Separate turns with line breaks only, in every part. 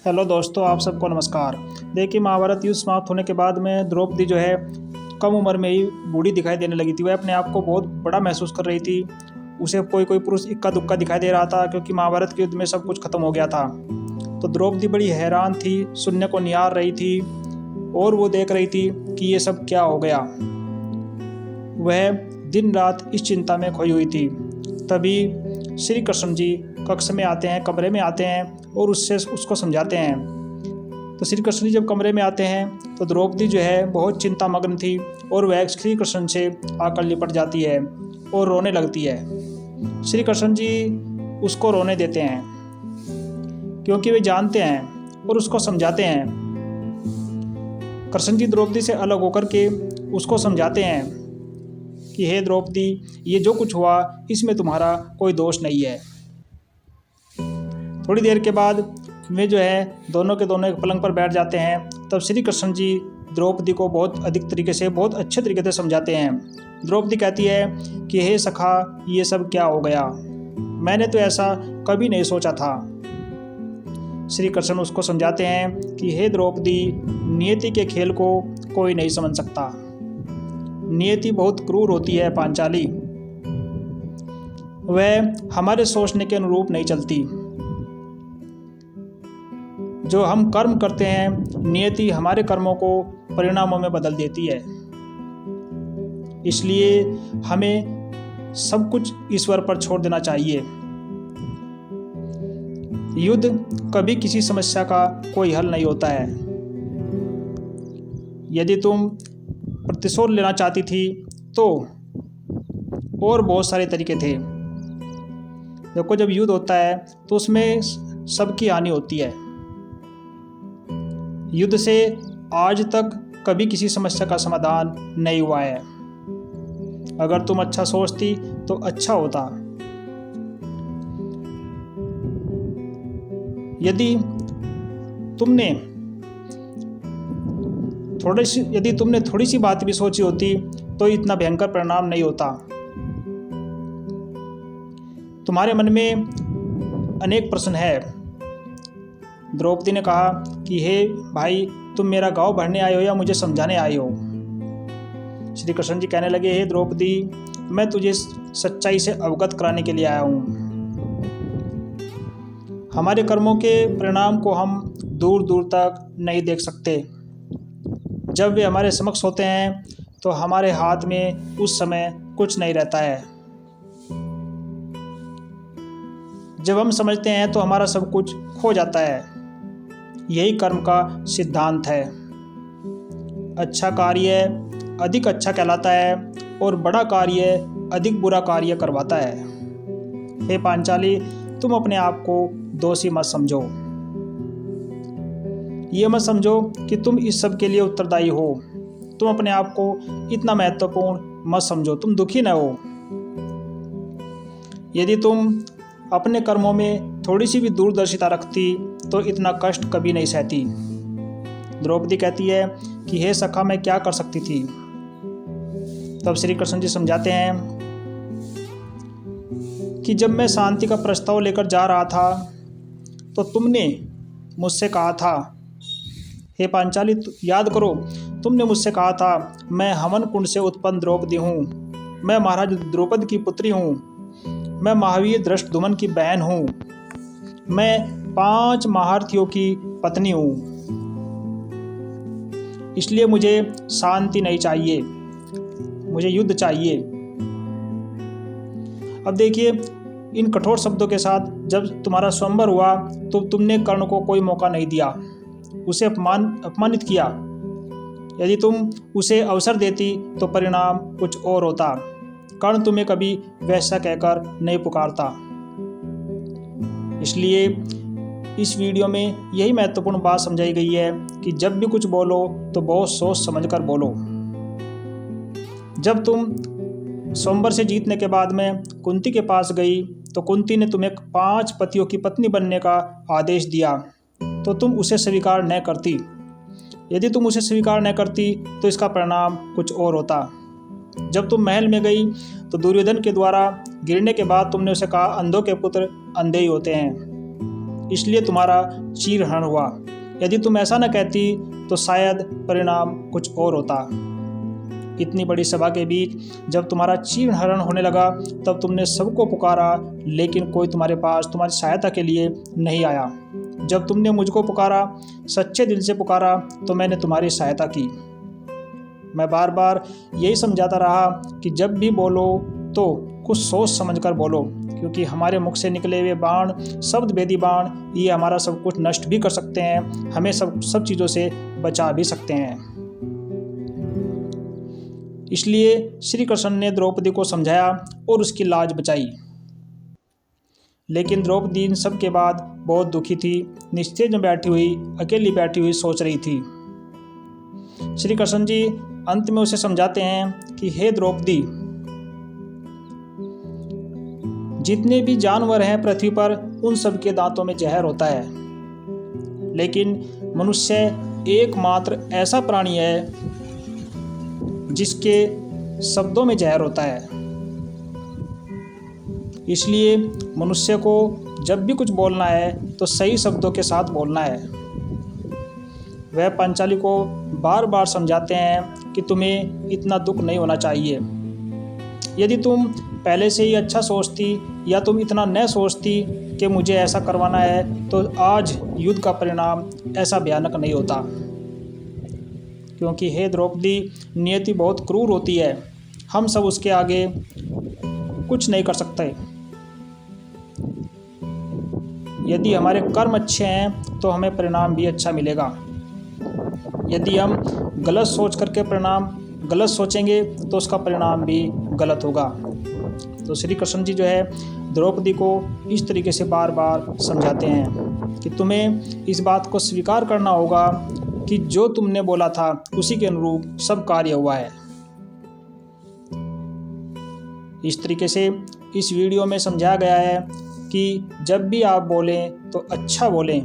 Hello दोस्तों, आप सबको नमस्कार। देखिए, महाभारत युद्ध समाप्त होने के बाद में द्रौपदी जो है कम उम्र में ही बूढ़ी दिखाई देने लगी थी। वह अपने आप को बहुत बड़ा महसूस कर रही थी। उसे कोई कोई पुरुष इक्का दुक्का दिखाई दे रहा था, क्योंकि महाभारत के युद्ध में सब कुछ खत्म हो गया था। तो द्रौपदी बड़ी हैरान थी, शून्य को निहार रही थी और वो देख रही थी कि ये सब क्या हो गया। वह दिन रात इस चिंता में खोई हुई थी। तभी श्री कृष्ण जी कक्ष में आते हैं, कमरे में आते हैं और उसको समझाते हैं। तो श्री कृष्ण जी जब कमरे में आते हैं तो द्रौपदी जो है बहुत चिंतामग्न थी और वह श्री कृष्ण से आकर लिपट जाती है और रोने लगती है। श्री कृष्ण जी उसको रोने देते हैं, क्योंकि वे जानते हैं और उसको समझाते हैं। कृष्ण जी द्रौपदी से अलग होकर के उसको समझाते हैं कि हे द्रौपदी, ये जो कुछ हुआ इसमें तुम्हारा कोई दोष नहीं है। थोड़ी देर के बाद वे जो है दोनों के दोनों एक पलंग पर बैठ जाते हैं। तब श्री कृष्ण जी द्रौपदी को बहुत अधिक तरीके से, बहुत अच्छे तरीके से समझाते हैं। द्रौपदी कहती है कि हे सखा, ये सब क्या हो गया, मैंने तो ऐसा कभी नहीं सोचा था। श्री कृष्ण उसको समझाते हैं कि हे द्रौपदी, नियति के खेल को कोई नहीं समझ सकता। नियति बहुत क्रूर होती है पांचाली, वह हमारे सोचने के अनुरूप नहीं चलती। जो हम कर्म करते हैं, नियति हमारे कर्मों को परिणामों में बदल देती है। इसलिए हमें सब कुछ ईश्वर पर छोड़ देना चाहिए। युद्ध कभी किसी समस्या का कोई हल नहीं होता है। यदि तुम प्रतिशोध लेना चाहती थी तो और बहुत सारे तरीके थे। देखो, जब युद्ध होता है तो उसमें सबकी हानि होती है। युद्ध से आज तक कभी किसी समस्या का समाधान नहीं हुआ है। अगर तुम अच्छा सोचती तो अच्छा होता। यदि तुमने थोड़ी सी बात भी सोची होती तो इतना भयंकर परिणाम नहीं होता। तुम्हारे मन में अनेक प्रश्न है। द्रौपदी ने कहा कि हे भाई, तुम मेरा गांव भरने आए हो या मुझे समझाने आए हो। श्री कृष्ण जी कहने लगे, हे द्रौपदी, मैं तुझे सच्चाई से अवगत कराने के लिए आया हूँ। हमारे कर्मों के परिणाम को हम दूर दूर तक नहीं देख सकते। जब वे हमारे समक्ष होते हैं तो हमारे हाथ में उस समय कुछ नहीं रहता है। जब हम समझते हैं तो हमारा सब कुछ खो जाता है। यही कर्म का सिद्धांत है। अच्छा कार्य अधिक अच्छा कहलाता है और बड़ा कार्य अधिक बुरा कार्य करवाता है। हे पांचाली, तुम अपने आप को दोषी मत समझो। ये मत समझो कि तुम इस सब के लिए उत्तरदायी हो। तुम अपने आप को इतना महत्वपूर्ण मत समझो, तुम दुखी न हो। यदि तुम अपने कर्मों में थोड़ी सी भी दूरदर्शिता रखती तो इतना कष्ट कभी नहीं सहती। द्रौपदी कहती है कि हे सखा, मैं क्या कर सकती थी। तब श्री कृष्ण जी समझाते हैं कि जब मैं शांति का प्रस्ताव लेकर जा रहा था तो तुमने मुझसे कहा था, हे पांचाली, याद करो, तुमने मुझसे कहा था, मैं हवन कुंड से उत्पन्न द्रौपदी हूँ, मैं महाराज द्रौपद की पुत्री हूँ, मैं महावीर धृष्टद्युम्न की बहन हूँ, मैं 5 महारथियों की पत्नी हूँ। इसलिए मुझे शांति नहीं चाहिए, मुझे युद्ध चाहिए। अब देखिए, इन कठोर शब्दों के साथ जब तुम्हारा स्वयंवर हुआ तो तुमने कर्ण को कोई मौका नहीं दिया, उसे अपमानित किया। यदि तुम उसे अवसर देती तो परिणाम कुछ और होता। कर्ण तुम्हें कभी वैसा कहकर नहीं पुकारता। इसलिए इस वीडियो में यही महत्वपूर्ण बात समझाई गई है कि जब भी कुछ बोलो तो बहुत सोच समझकर बोलो। जब तुम स्वयंवर से जीतने के बाद में कुंती के पास गई तो कुंती ने तुम्हें 5 पतियों की पत्नी बनने का आदेश दिया, तो तुम उसे स्वीकार न करती। यदि तुम उसे स्वीकार न करती तो इसका परिणाम कुछ और होता। जब तुम महल में गई तो दुर्योधन के द्वारा गिरने के बाद तुमने उसे कहा, अंधों के पुत्र अंधे ही होते हैं। इसलिए तुम्हारा चीरहरण हुआ। यदि तुम ऐसा न कहती तो शायद परिणाम कुछ और होता। इतनी बड़ी सभा के बीच जब तुम्हारा चीरहरण होने लगा तब तुमने सबको पुकारा, लेकिन कोई तुम्हारे पास तुम्हारी सहायता के लिए नहीं आया। जब तुमने मुझको पुकारा, सच्चे दिल से पुकारा, तो मैंने तुम्हारी सहायता की। मैं बार बार यही समझाता रहा कि जब भी बोलो तो कुछ सोच समझकर बोलो, क्योंकि हमारे मुख से निकले हुए बाण, शब्द भेदी बाण, ये हमारा सब कुछ नष्ट भी कर सकते हैं, हमें सब चीज़ों से बचा भी सकते हैं। इसलिए श्री कृष्ण ने द्रौपदी को समझाया और उसकी लाज बचाई। लेकिन द्रौपदी इन सब के बाद बहुत दुखी थी, निस्तेज में बैठी हुई, अकेली बैठी हुई सोच रही थी। श्री कृष्ण जी अंत में उसे समझाते हैं कि हे द्रौपदी, जितने भी जानवर हैं पृथ्वी पर उन सब के दांतों में जहर होता है, लेकिन मनुष्य एकमात्र ऐसा प्राणी है जिसके शब्दों में जहर होता है। इसलिए मनुष्य को जब भी कुछ बोलना है तो सही शब्दों के साथ बोलना है। वह पांचाली को बार बार समझाते हैं कि तुम्हें इतना दुख नहीं होना चाहिए। यदि तुम पहले से ही अच्छा सोचती या तुम इतना न सोचती कि मुझे ऐसा करवाना है, तो आज युद्ध का परिणाम ऐसा भयानक नहीं होता। क्योंकि हे द्रौपदी, नियति बहुत क्रूर होती है, हम सब उसके आगे कुछ नहीं कर सकते। यदि हमारे कर्म अच्छे हैं तो हमें परिणाम भी अच्छा मिलेगा। यदि हम गलत सोच करके परिणाम गलत सोचेंगे तो उसका परिणाम भी गलत होगा। तो श्री कृष्ण जी जो है द्रौपदी को इस तरीके से बार बार समझाते हैं कि तुम्हें इस बात को स्वीकार करना होगा कि जो तुमने बोला था उसी के अनुरूप सब कार्य हुआ है। इस तरीके से इस वीडियो में समझाया गया है कि जब भी आप बोलें तो अच्छा बोलें,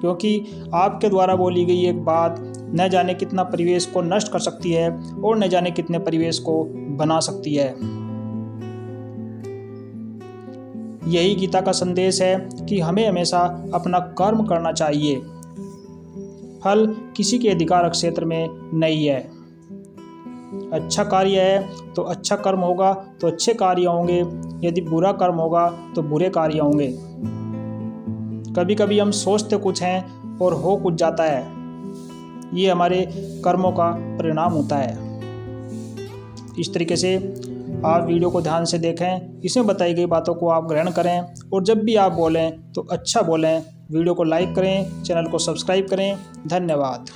क्योंकि आपके द्वारा बोली गई एक बात न जाने कितना परिवेश को नष्ट कर सकती है और न जाने कितने परिवेश को बना सकती है। यही गीता का संदेश है कि हमें हमेशा अपना कर्म करना चाहिए। फल किसी के अधिकार क्षेत्र में नहीं है। अच्छा कार्य है तो अच्छा कर्म होगा तो अच्छे कार्य होंगे, यदि बुरा कर्म होगा तो बुरे कार्य होंगे। कभी कभी हम सोचते कुछ हैं और हो कुछ जाता है, ये हमारे कर्मों का परिणाम होता है। इस तरीके से आप वीडियो को ध्यान से देखें, इसमें बताई गई बातों को आप ग्रहण करें और जब भी आप बोलें तो अच्छा बोलें। वीडियो को लाइक करें, चैनल को सब्सक्राइब करें। धन्यवाद।